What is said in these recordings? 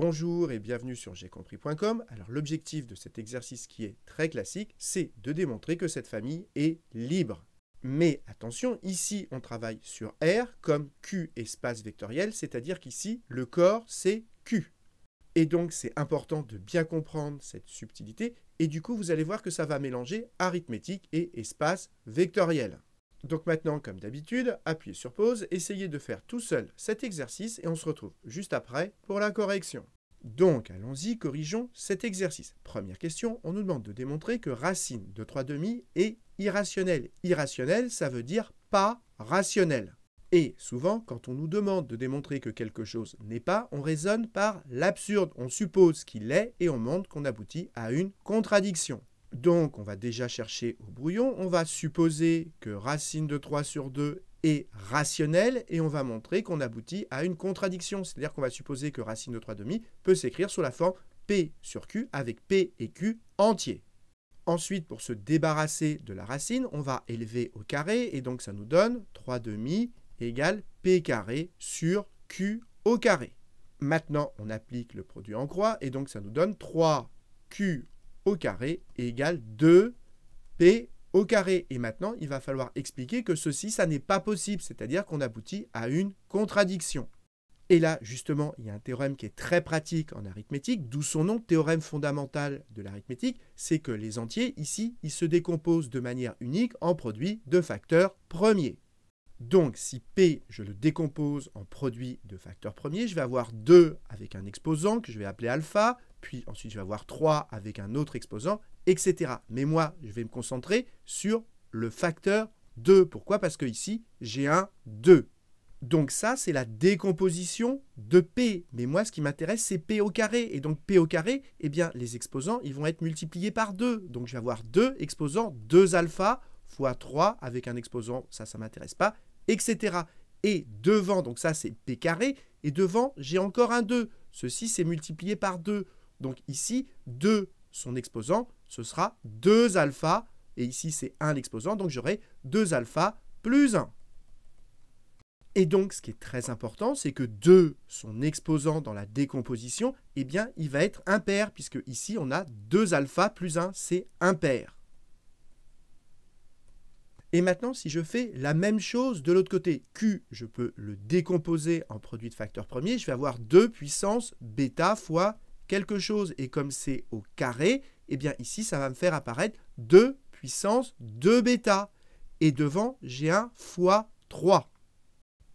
Bonjour et bienvenue sur jaicompris.com. Alors l'objectif de cet exercice qui est très classique, c'est de démontrer que cette famille est libre. Mais attention, ici on travaille sur R comme Q espace vectoriel, c'est-à-dire qu'ici le corps c'est Q. Et donc c'est important de bien comprendre cette subtilité et du coup vous allez voir que ça va mélanger arithmétique et espace vectoriel. Donc maintenant, comme d'habitude, appuyez sur pause, essayez de faire tout seul cet exercice et on se retrouve juste après pour la correction. Donc allons-y, corrigeons cet exercice. Première question, on nous demande de démontrer que racine de 3/2 est irrationnelle. Irrationnel, ça veut dire pas rationnel. Et souvent, quand on nous demande de démontrer que quelque chose n'est pas, on raisonne par l'absurde. On suppose qu'il l'est et on montre qu'on aboutit à une contradiction. Donc, on va déjà chercher au brouillon. On va supposer que racine de 3 sur 2 est rationnelle et on va montrer qu'on aboutit à une contradiction. C'est-à-dire qu'on va supposer que racine de 3/2 peut s'écrire sous la forme P sur Q avec P et Q entiers. Ensuite, pour se débarrasser de la racine, on va élever au carré et donc ça nous donne 3/2 égale P carré sur Q au carré. Maintenant, on applique le produit en croix et donc ça nous donne 3Q au carré égale 2P au carré. Et maintenant, il va falloir expliquer que ceci, ça n'est pas possible, c'est-à-dire qu'on aboutit à une contradiction. Et là, justement, il y a un théorème qui est très pratique en arithmétique, d'où son nom, théorème fondamental de l'arithmétique, c'est que les entiers, ici, ils se décomposent de manière unique en produit de facteurs premiers. Donc, si P, je le décompose en produit de facteurs premiers, je vais avoir 2 avec un exposant que je vais appeler alpha, puis ensuite je vais avoir 3 avec un autre exposant, etc. Mais moi, je vais me concentrer sur le facteur 2. Pourquoi? Parce que ici, j'ai un 2. Donc ça, c'est la décomposition de P. Mais moi, ce qui m'intéresse, c'est P au carré. Et donc P au carré, eh bien, les exposants, ils vont être multipliés par 2. Donc je vais avoir 2 exposants, 2 alpha, fois 3 avec un exposant, ça ne m'intéresse pas, etc. Et devant, donc ça c'est P carré, et devant j'ai encore un 2. Ceci c'est multiplié par 2. Donc ici, 2, son exposant, ce sera 2 alpha, et ici c'est 1 l'exposant, donc j'aurai 2 alpha plus 1. Et donc ce qui est très important, c'est que 2, son exposant dans la décomposition, eh bien il va être impair, puisque ici on a 2 alpha plus 1, c'est impair. Et maintenant, si je fais la même chose de l'autre côté, Q, je peux le décomposer en produit de facteurs premiers. Je vais avoir 2 puissance bêta fois quelque chose. Et comme c'est au carré, eh bien ici, ça va me faire apparaître 2 puissance 2 bêta. Et devant, j'ai un fois 3.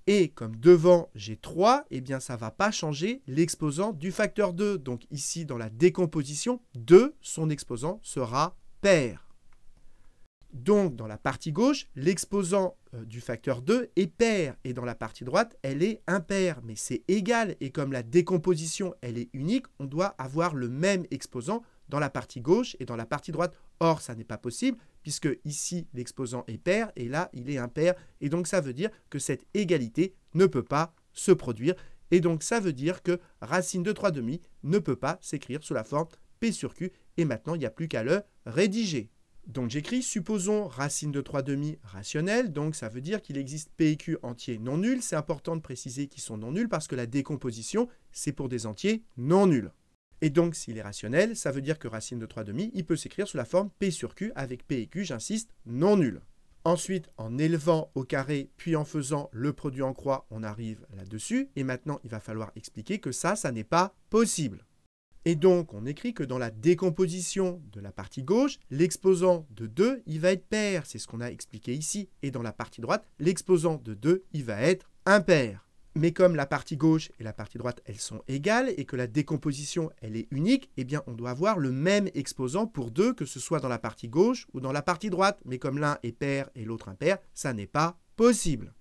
Et comme devant, j'ai 3, eh bien ça ne va pas changer l'exposant du facteur 2. Donc ici, dans la décomposition, 2, son exposant sera pair. Donc, dans la partie gauche, l'exposant du facteur 2 est pair. Et dans la partie droite, elle est impaire. Mais c'est égal. Et comme la décomposition, elle est unique, on doit avoir le même exposant dans la partie gauche et dans la partie droite. Or, ça n'est pas possible, puisque ici, l'exposant est pair et là, il est impair. Et donc, ça veut dire que cette égalité ne peut pas se produire. Et donc, ça veut dire que racine de 3/2 ne peut pas s'écrire sous la forme P sur Q. Et maintenant, il n'y a plus qu'à le rédiger. Donc j'écris, supposons racine de 3/2 rationnelle, donc ça veut dire qu'il existe P et Q entiers non nuls. C'est important de préciser qu'ils sont non nuls parce que la décomposition, c'est pour des entiers non nuls. Et donc s'il est rationnel, ça veut dire que racine de 3/2, il peut s'écrire sous la forme P sur Q avec P et Q, j'insiste, non nuls. Ensuite, en élevant au carré, puis en faisant le produit en croix, on arrive là-dessus. Et maintenant, il va falloir expliquer que ça n'est pas possible. Et donc, on écrit que dans la décomposition de la partie gauche, l'exposant de 2, il va être pair. C'est ce qu'on a expliqué ici. Et dans la partie droite, l'exposant de 2, il va être impair. Mais comme la partie gauche et la partie droite, elles sont égales et que la décomposition, elle est unique, eh bien, on doit avoir le même exposant pour 2, que ce soit dans la partie gauche ou dans la partie droite. Mais comme l'un est pair et l'autre impair, ça n'est pas possible.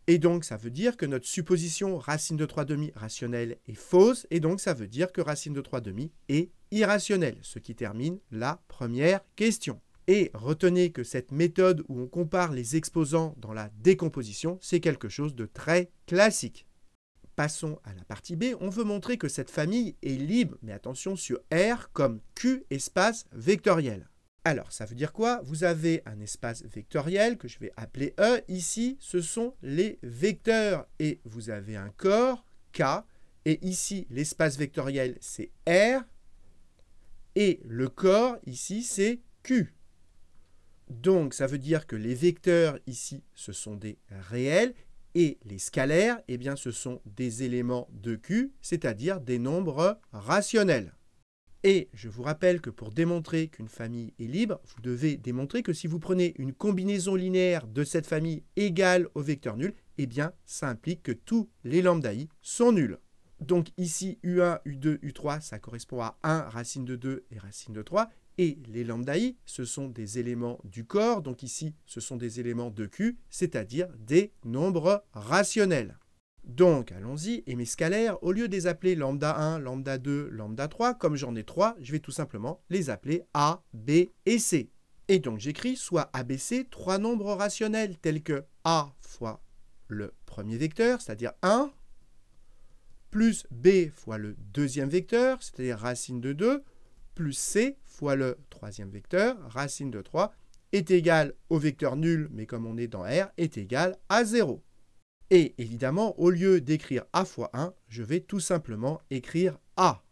Et donc, ça veut dire que notre supposition racine de 3/2 rationnelle est fausse, et donc ça veut dire que racine de 3/2 est irrationnelle, ce qui termine la première question. Et retenez que cette méthode où on compare les exposants dans la décomposition, c'est quelque chose de très classique. Passons à la partie B, on veut montrer que cette famille est libre, mais attention sur R comme Q espace vectoriel. Alors, ça veut dire quoi? Vous avez un espace vectoriel que je vais appeler E. Ici, ce sont les vecteurs. Et vous avez un corps, K, Et ici, l'espace vectoriel, c'est R. Et le corps, ici, c'est Q. Donc, ça veut dire que les vecteurs, ici, ce sont des réels. Et les scalaires, eh bien, ce sont des éléments de Q, c'est-à-dire des nombres rationnels. Et je vous rappelle que pour démontrer qu'une famille est libre, vous devez démontrer que si vous prenez une combinaison linéaire de cette famille égale au vecteur nul, eh bien, ça implique que tous les lambda i sont nuls. Donc ici, U1, U2, U3, ça correspond à 1, racine de 2 et racine de 3. Et les lambda i, ce sont des éléments du corps. Donc ici, ce sont des éléments de Q, c'est-à-dire des nombres rationnels. Donc, allons-y, et mes scalaires, au lieu de les appeler lambda 1, lambda 2, lambda 3, comme j'en ai 3, je vais tout simplement les appeler A, B et C. Et donc, j'écris soit A, B, C, trois nombres rationnels tels que A fois le premier vecteur, c'est-à-dire 1, plus B fois le deuxième vecteur, c'est-à-dire racine de 2, plus C fois le troisième vecteur, racine de 3, est égal au vecteur nul, mais comme on est dans R, est égal à 0. Et évidemment, au lieu d'écrire A fois 1, je vais tout simplement écrire A.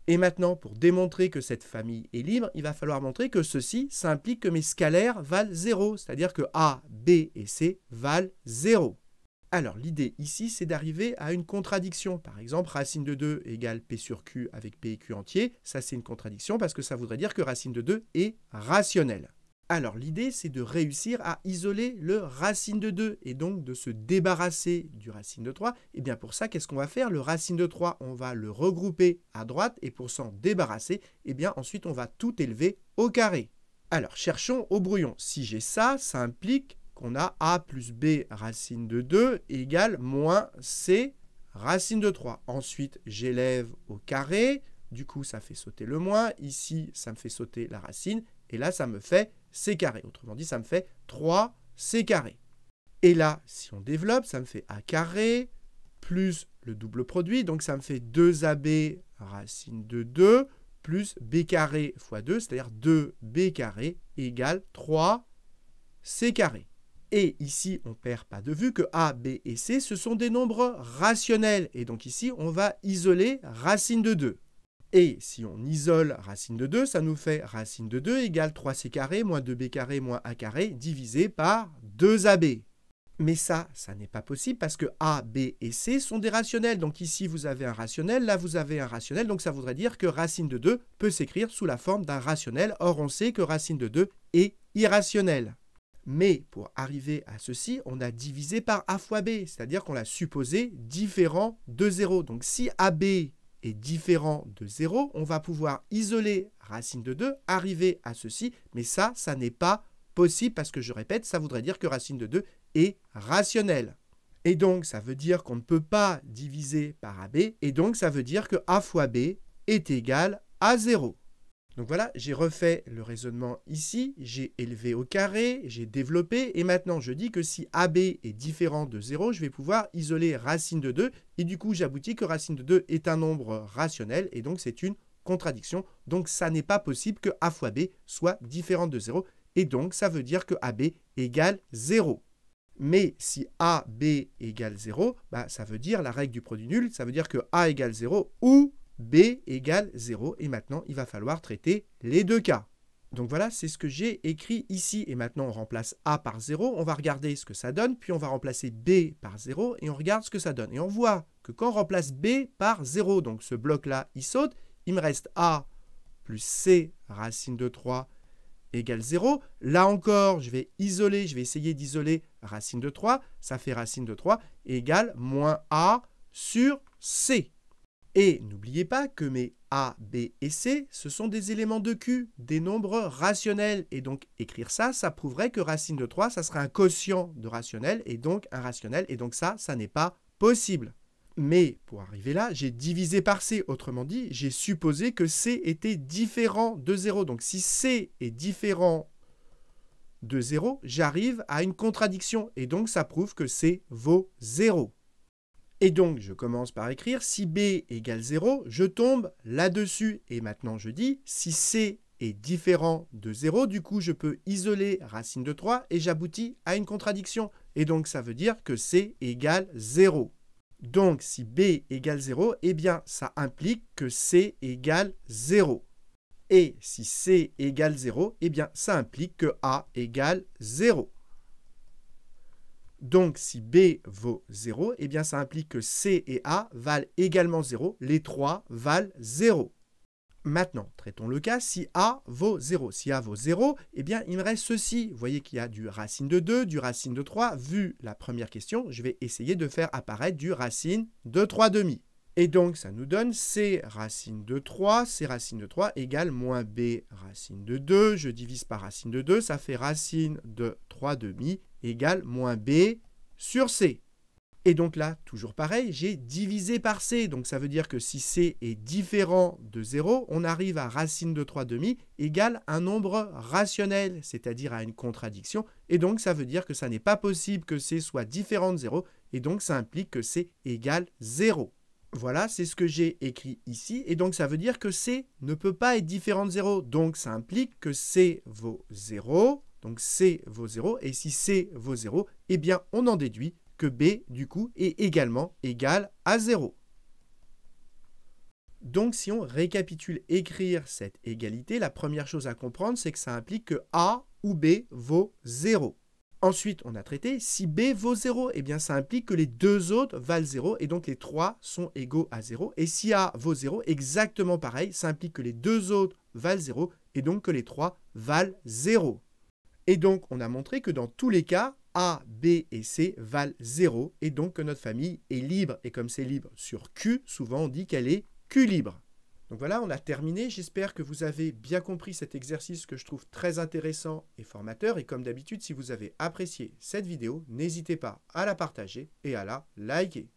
Et maintenant, pour démontrer que cette famille est libre, il va falloir montrer que ceci, ça implique que mes scalaires valent 0, c'est-à-dire que A, B et C valent 0. Alors, l'idée ici, c'est d'arriver à une contradiction. Par exemple, racine de 2 égale P sur Q avec P et Q entier. Ça, c'est une contradiction parce que ça voudrait dire que racine de 2 est rationnelle. Alors, l'idée, c'est de réussir à isoler le racine de 2 et donc de se débarrasser du racine de 3. Et bien pour ça, qu'est-ce qu'on va faire? Le racine de 3, on va le regrouper à droite et pour s'en débarrasser, et bien ensuite, on va tout élever au carré. Alors, cherchons au brouillon. Si j'ai ça, ça implique qu'on a A plus B racine de 2 égale moins C racine de 3. Ensuite, j'élève au carré. Du coup, ça fait sauter le moins. Ici, ça me fait sauter la racine. Et là, ça me fait C carré. Autrement dit, ça me fait 3C carré. Et là, si on développe, ça me fait A carré plus le double produit. Donc, ça me fait 2AB racine de 2 plus B carré fois 2, c'est-à-dire 2B carré égale 3C carré. Et ici, on ne perd pas de vue que A, B et C, ce sont des nombres rationnels. Et donc ici, on va isoler racine de 2. Et si on isole racine de 2, ça nous fait racine de 2 égale 3c carré moins 2b carré moins a carré divisé par 2ab. Mais ça n'est pas possible parce que A, B et C sont des rationnels. Donc ici, vous avez un rationnel, là, vous avez un rationnel. Donc ça voudrait dire que racine de 2 peut s'écrire sous la forme d'un rationnel. Or, on sait que racine de 2 est irrationnelle. Mais pour arriver à ceci, on a divisé par A fois B, c'est-à-dire qu'on l'a supposé différent de 0. Donc si AB est différent de 0, on va pouvoir isoler racine de 2, arriver à ceci, mais ça n'est pas possible parce que, je répète, ça voudrait dire que racine de 2 est rationnelle. Et donc, ça veut dire qu'on ne peut pas diviser par AB, et donc ça veut dire que A fois B est égal à 0. Donc voilà, j'ai refait le raisonnement ici, j'ai élevé au carré, j'ai développé, et maintenant je dis que si AB est différent de 0, je vais pouvoir isoler racine de 2, et du coup j'aboutis que racine de 2 est un nombre rationnel, et donc c'est une contradiction. Donc ça n'est pas possible que A fois B soit différent de 0, et donc ça veut dire que AB égale 0. Mais si AB égale 0, ça veut dire la règle du produit nul, ça veut dire que A égale 0 ou B égale 0, et maintenant il va falloir traiter les deux cas. Donc voilà, c'est ce que j'ai écrit ici, et maintenant on remplace A par 0, on va regarder ce que ça donne, puis on va remplacer B par 0, et on regarde ce que ça donne. Et on voit que quand on remplace B par 0, donc ce bloc-là, il saute, il me reste A plus C racine de 3 égale 0. Là encore, je vais essayer d'isoler racine de 3, ça fait racine de 3 égale moins A sur C. Et n'oubliez pas que mes A, B et C, ce sont des éléments de Q, des nombres rationnels. Et donc, écrire ça, ça prouverait que racine de 3, ça serait un quotient de rationnel, et donc un rationnel. Et donc ça n'est pas possible. Mais pour arriver là, j'ai divisé par C. Autrement dit, j'ai supposé que C était différent de 0. Donc si C est différent de 0, j'arrive à une contradiction. Et donc, ça prouve que C vaut 0. Et donc, je commence par écrire, si B égale 0, je tombe là-dessus. Et maintenant, je dis, si C est différent de 0, du coup, je peux isoler racine de 3 et j'aboutis à une contradiction. Et donc, ça veut dire que C égale 0. Donc, si B égale 0, eh bien, ça implique que C égale 0. Et si C égale 0, eh bien, ça implique que A égale 0. Donc, si B vaut 0, eh bien, ça implique que C et A valent également 0. Les trois valent 0. Maintenant, traitons le cas si A vaut 0. Si A vaut 0, eh bien, il me reste ceci. Vous voyez qu'il y a du racine de 2, du racine de 3. Vu la première question, je vais essayer de faire apparaître du racine de 3 demi. Et donc, ça nous donne C racine de 3, C racine de 3 égale moins B racine de 2. Je divise par racine de 2, ça fait racine de 3 demi égale moins B sur C. Et donc là, toujours pareil, j'ai divisé par C. Donc ça veut dire que si C est différent de 0, on arrive à racine de 3 demi égale un nombre rationnel, c'est-à-dire à une contradiction. Et donc ça veut dire que ça n'est pas possible que C soit différent de 0. Et donc ça implique que C égale 0. Voilà, c'est ce que j'ai écrit ici. Et donc ça veut dire que C ne peut pas être différent de 0. Donc ça implique que C vaut 0. Donc C vaut 0. Et si C vaut 0, eh bien on en déduit que B, du coup, est également égal à 0. Donc, si on récapitule écrire cette égalité, la première chose à comprendre, c'est que ça implique que A ou B vaut 0. Ensuite, on a traité, si B vaut 0, eh bien, ça implique que les deux autres valent 0, et donc les trois sont égaux à 0. Et si A vaut 0, exactement pareil, ça implique que les deux autres valent 0, et donc que les trois valent 0. Et donc, on a montré que dans tous les cas, A, B et C valent 0 et donc que notre famille est libre. Et comme c'est libre sur Q, souvent on dit qu'elle est Q libre. Donc voilà, on a terminé. J'espère que vous avez bien compris cet exercice que je trouve très intéressant et formateur. Et comme d'habitude, si vous avez apprécié cette vidéo, n'hésitez pas à la partager et à la liker.